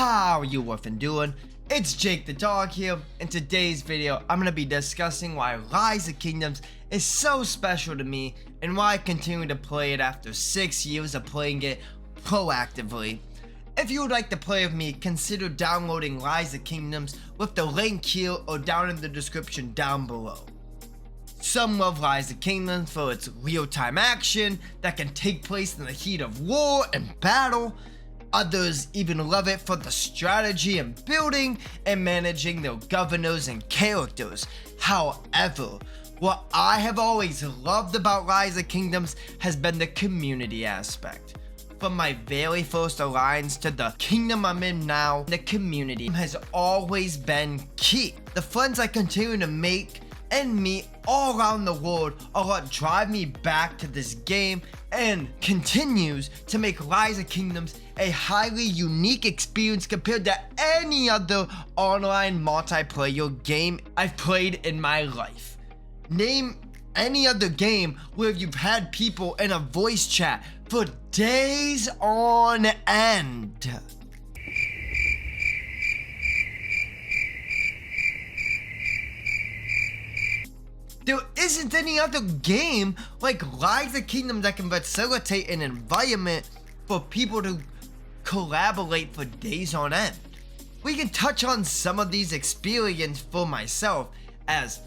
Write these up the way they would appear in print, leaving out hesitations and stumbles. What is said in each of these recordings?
How you woofin doing? It's Jake the Dog here. In today's video, I'm going to be discussing why Rise of Kingdoms is so special to me and why I continue to play it after 6 years of playing it proactively. If you would like to play with me, consider downloading Rise of Kingdoms with the link here or down in the description down below. Some love Rise of Kingdoms for its real-time action that can take place in the heat of war and battle. Others even love it for the strategy and building and managing their governors and characters. However, what I have always loved about Rise of Kingdoms has been the community aspect. From my very first alliance to the kingdom I'm in now, the community has always been key. The friends I continue to make and meet all around the world are what drive me back to this game and continues to make Rise of Kingdoms a highly unique experience compared to any other online multiplayer game I've played in my life. Name any other game where you've had people in a voice chat for days on end. There isn't any other game like Rise of Kingdoms that can facilitate an environment for people to collaborate for days on end. We can touch on some of these experiences for myself, as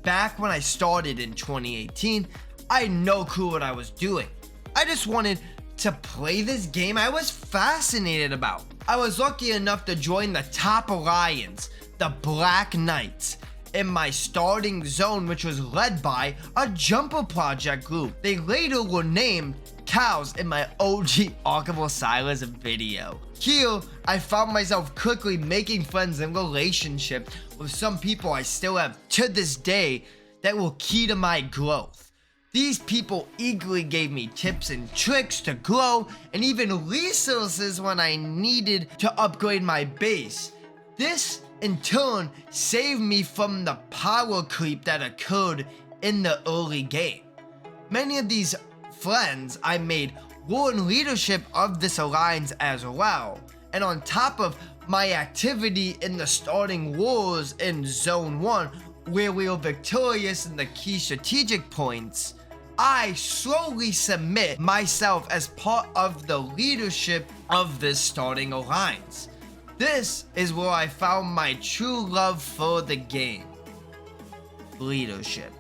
back when I started in 2018, I had no clue what I was doing. I just wanted to play this game I was fascinated about. I was lucky enough to join the top alliance, the Black Knights, in my starting zone, which was led by a Jumper Project group. They later were named Cows in my OG Ark of Osiris video. Here, I found myself quickly making friends and relationships with some people I still have to this day that were key to my growth. These people eagerly gave me tips and tricks to grow and even resources when I needed to upgrade my base. This in turn saved me from the power creep that occurred in the early game. Many of these friends I made were in leadership of this alliance as well, and on top of my activity in the starting wars in Zone 1, where we were victorious in the key strategic points, I slowly submit myself as part of the leadership of this starting alliance. This is where I found my true love for the game. Leadership.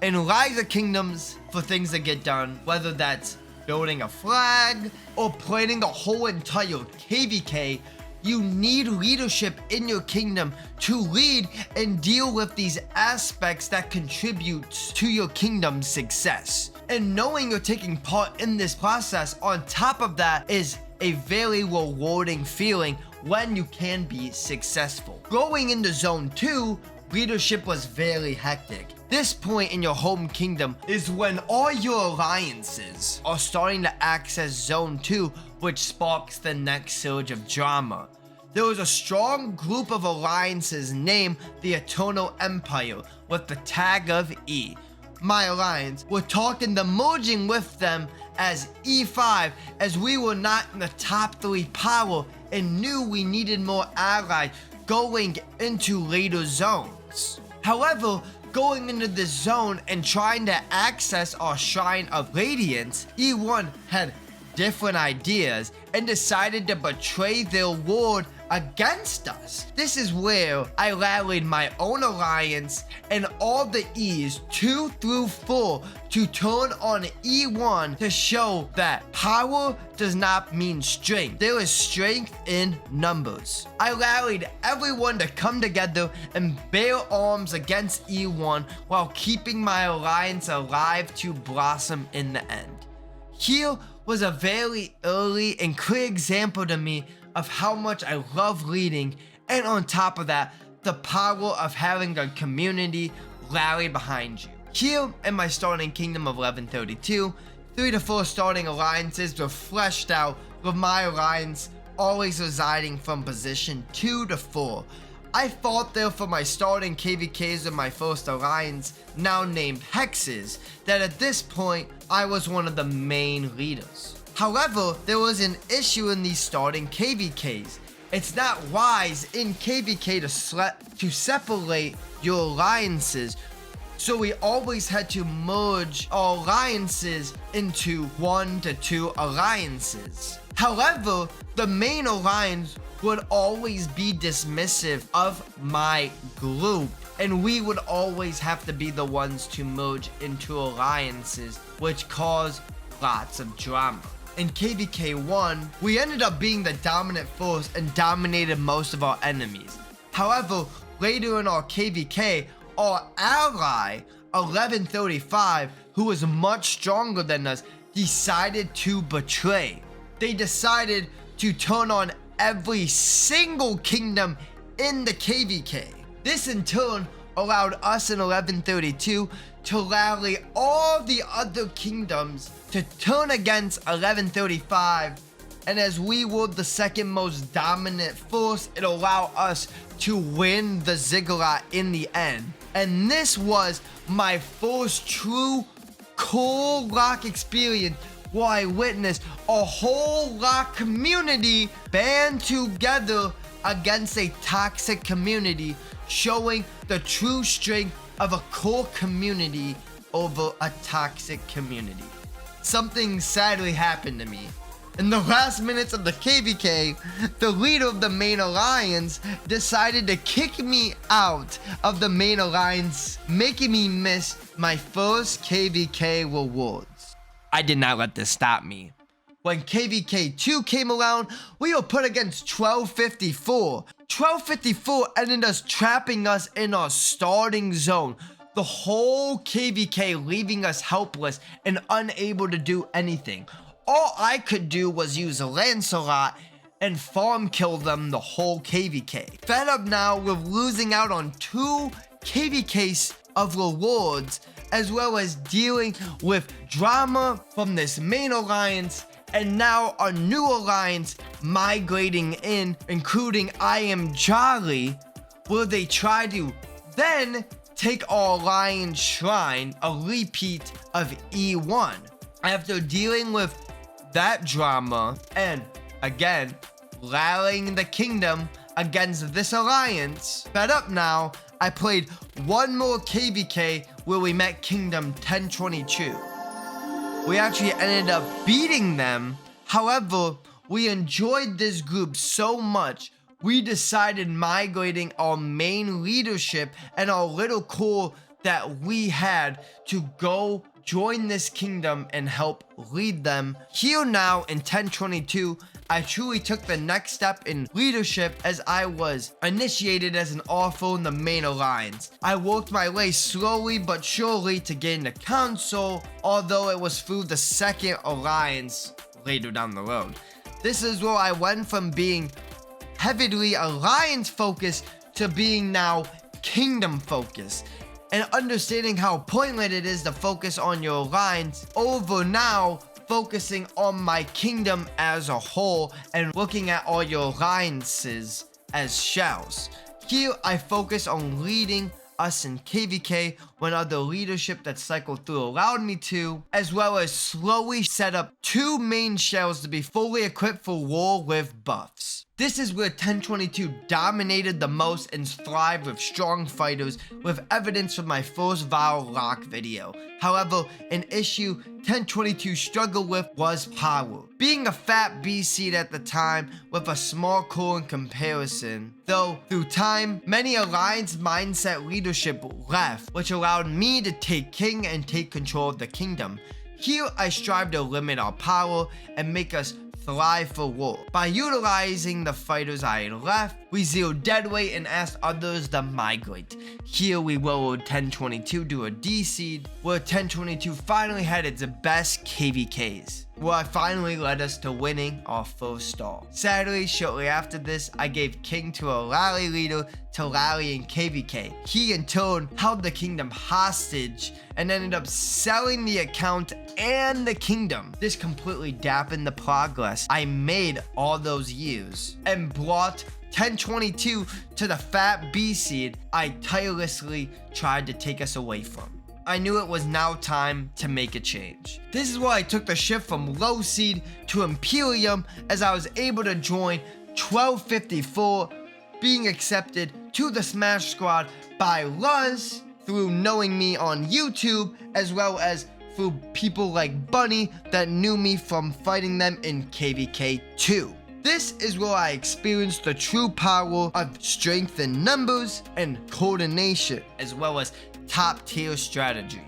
In Rise of Kingdoms, for things to get done, whether that's building a flag or planning the whole entire KVK, you need leadership in your kingdom to lead and deal with these aspects that contribute to your kingdom's success. And knowing you're taking part in this process on top of that is a very rewarding feeling when you can be successful. Going into Zone 2, leadership was very hectic. This point in your home kingdom is when all your alliances are starting to access Zone 2, which sparks the next surge of drama. There was a strong group of alliances named the Eternal Empire with the tag of E. My alliance, we're talking the merging with them as E5, as we were not in the top 3 power and knew we needed more allies going into later zones. However, going into this zone and trying to access our Shrine of Radiance, E1 had different ideas and decided to betray their ward against us. This is where I rallied my own alliance and all the E's 2 through 4 to turn on E1 to show that power does not mean strength. There is strength in numbers. I rallied everyone to come together and bear arms against E1 while keeping my alliance alive to blossom in the end. Here was a very early and clear example to me of how much I love leading, and on top of that, the power of having a community rally behind you. Here in my starting kingdom of 1132, 3 to 4 starting alliances were fleshed out, with my alliance always residing from position 2 to 4. I fought there for my starting KVKs in my first alliance, now named Hexes, that at this point, I was one of the main leaders. However, there was an issue in these starting KVKs. It's not wise in KVK to separate your alliances. So we always had to merge our alliances into 1 to 2 alliances. However, the main alliance would always be dismissive of my group, and we would always have to be the ones to merge into alliances, which caused lots of drama. In KVK 1, we ended up being the dominant force and dominated most of our enemies. However, later in our KVK, our ally, 1135, who was much stronger than us, decided to betray. They decided to turn on every single kingdom in the KVK. This in turn allowed us in 1132 to rally all the other kingdoms to turn against 1135, and as we were the second most dominant force, it allowed us to win the ziggurat in the end. And this was my first true core lock experience where I witnessed a whole lock community band together against a toxic community, showing the true strength of a core community over a toxic community. Something sadly happened to me. In the last minutes of the KVK, the leader of the main alliance decided to kick me out of the main alliance, making me miss my first KVK rewards. I did not let this stop me. When KVK 2 came around, we were put against 1254. 1254 ended up trapping us in our starting zone. The whole KVK leaving us helpless and unable to do anything. All I could do was use Lancelot and farm kill them the whole KVK. Fed up now with losing out on 2 KVKs of rewards, as well as dealing with drama from this main alliance, and now our new alliance migrating in, including I Am Jolly, where they try to then take our alliance shrine, a repeat of E1. After dealing with that drama and again rallying the kingdom against this alliance, fed up now, I played one more KVK where we met Kingdom 1022. We actually ended up beating them. However, we enjoyed this group so much, we decided migrating our main leadership and our little core that we had to go join this kingdom and help lead them. Here now in 1022, I truly took the next step in leadership as I was initiated as an author in the main alliance. I worked my way slowly but surely to gain the council, although it was through the second alliance later down the road. This is where I went from being heavily alliance focused to being now kingdom focused, and understanding how pointless it is to focus on your alliance over now focusing on my kingdom as a whole and looking at all your alliances as shells. Here I focus on leading us in KVK when other leadership that cycled through allowed me to, as well as slowly set up 2 main shells to be fully equipped for war with buffs. This is where 1022 dominated the most and thrived with strong fighters, with evidence from my first Vile Lock video. However, an issue 1022 struggled with was power. Being a fat B seed at the time with a small core in comparison. Though, through time, many alliance mindset leadership left, which allowed me to take king and take control of the kingdom. Here I strive to limit our power and make us thrive for war. By utilizing the fighters I had left, we zeroed deadweight and asked others to migrate. Here we lowered 1022 to a D seed, where 1022 finally had its best KVKs, where I finally led us to winning our first star. Sadly, shortly after this, I gave king to a rally leader to rally in KVK. He in turn held the kingdom hostage and ended up selling the account and the kingdom. This completely dampened the progress I made all those years and brought 1022 to the fat B seed I tirelessly tried to take us away from. I knew it was now time to make a change. This is why I took the shift from low seed to Imperium, as I was able to join 1254 being accepted to the Smash Squad by Luz through knowing me on YouTube, as well as through people like Bunny that knew me from fighting them in KVK 2. This is where I experienced the true power of strength in numbers and coordination, as well as top tier strategy.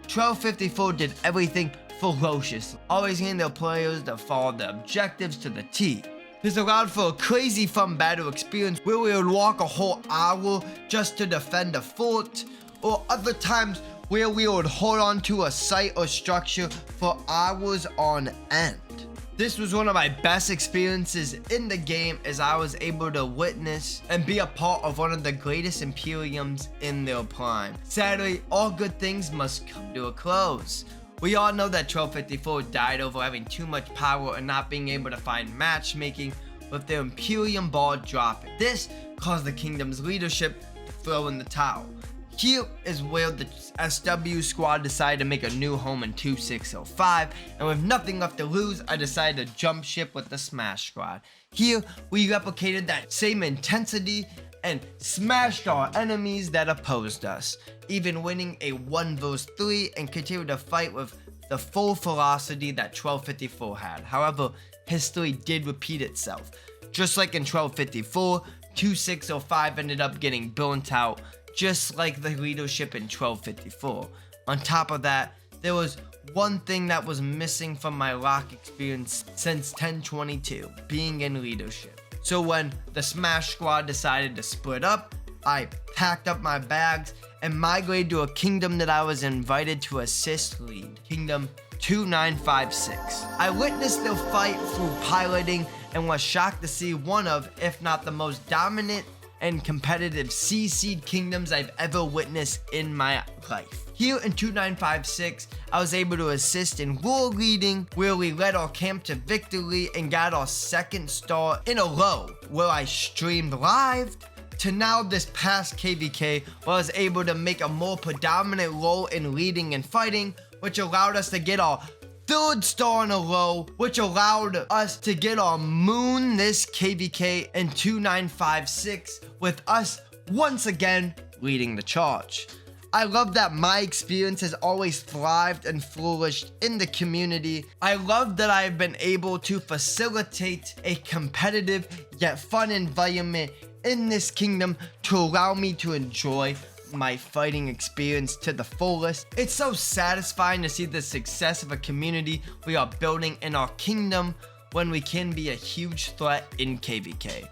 1254 did everything ferocious, always getting their players to follow the objectives to the T. This allowed for a crazy fun battle experience where we would walk a whole hour just to defend a fort, or other times where we would hold on to a site or structure for hours on end. This was one of my best experiences in the game, as I was able to witness and be a part of one of the greatest Imperiums in their prime. Sadly, all good things must come to a close. We all know that 1254 died over having too much power and not being able to find matchmaking with their Imperium ball dropping. This caused the kingdom's leadership to throw in the towel. Here is where the SW squad decided to make a new home in 2605, and with nothing left to lose, I decided to jump ship with the Smash Squad. Here, we replicated that same intensity and smashed our enemies that opposed us, even winning a 1 vs 3 and continued to fight with the full ferocity that 1254 had. However, history did repeat itself. Just like in 1254, 2605 ended up getting burnt out, just like the leadership in 1254. On top of that, there was one thing that was missing from my lock experience since 1022, being in leadership. So when the Smash Squad decided to split up, I packed up my bags and migrated to a kingdom that I was invited to assist lead, Kingdom 2956. I witnessed their fight through piloting and was shocked to see one of, if not the most dominant and competitive C-Seed kingdoms I've ever witnessed in my life. Here in 2956, I was able to assist in war leading, where we led our camp to victory and got our 2nd star in a row, where I streamed live, to now this past KVK, where I was able to make a more predominant role in leading and fighting, which allowed us to get our 3rd star in a row, which allowed us to get our moon this KVK in 2956, with us once again leading the charge. I love that my experience has always thrived and flourished in the community. I love that I have been able to facilitate a competitive yet fun environment in this kingdom to allow me to enjoy my fighting experience to the fullest. It's so satisfying to see the success of a community we are building in our kingdom when we can be a huge threat in KVK.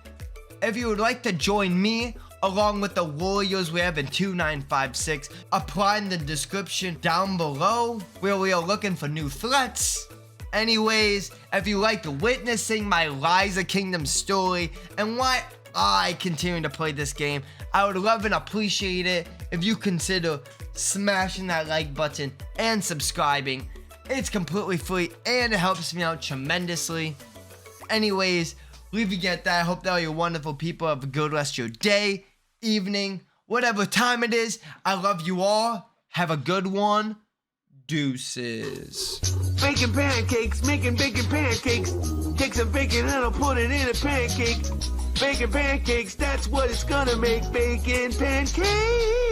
If you would like to join me along with the warriors we have in 2956, apply in the description down below, where we are looking for new threats. Anyways, if you liked witnessing my Rise of Kingdom story and why I continue to play this game, I would love and appreciate it if you consider smashing that like button and subscribing. It's completely free and it helps me out tremendously. Anyways, leaving it at that, I hope that all you wonderful people have a good rest of your day, evening, whatever time it is. I love you all. Have a good one. Deuces. Bacon pancakes, making bacon pancakes. Take some bacon and I'll put it in a pancake. Bacon pancakes, that's what it's gonna make. Bacon pancakes.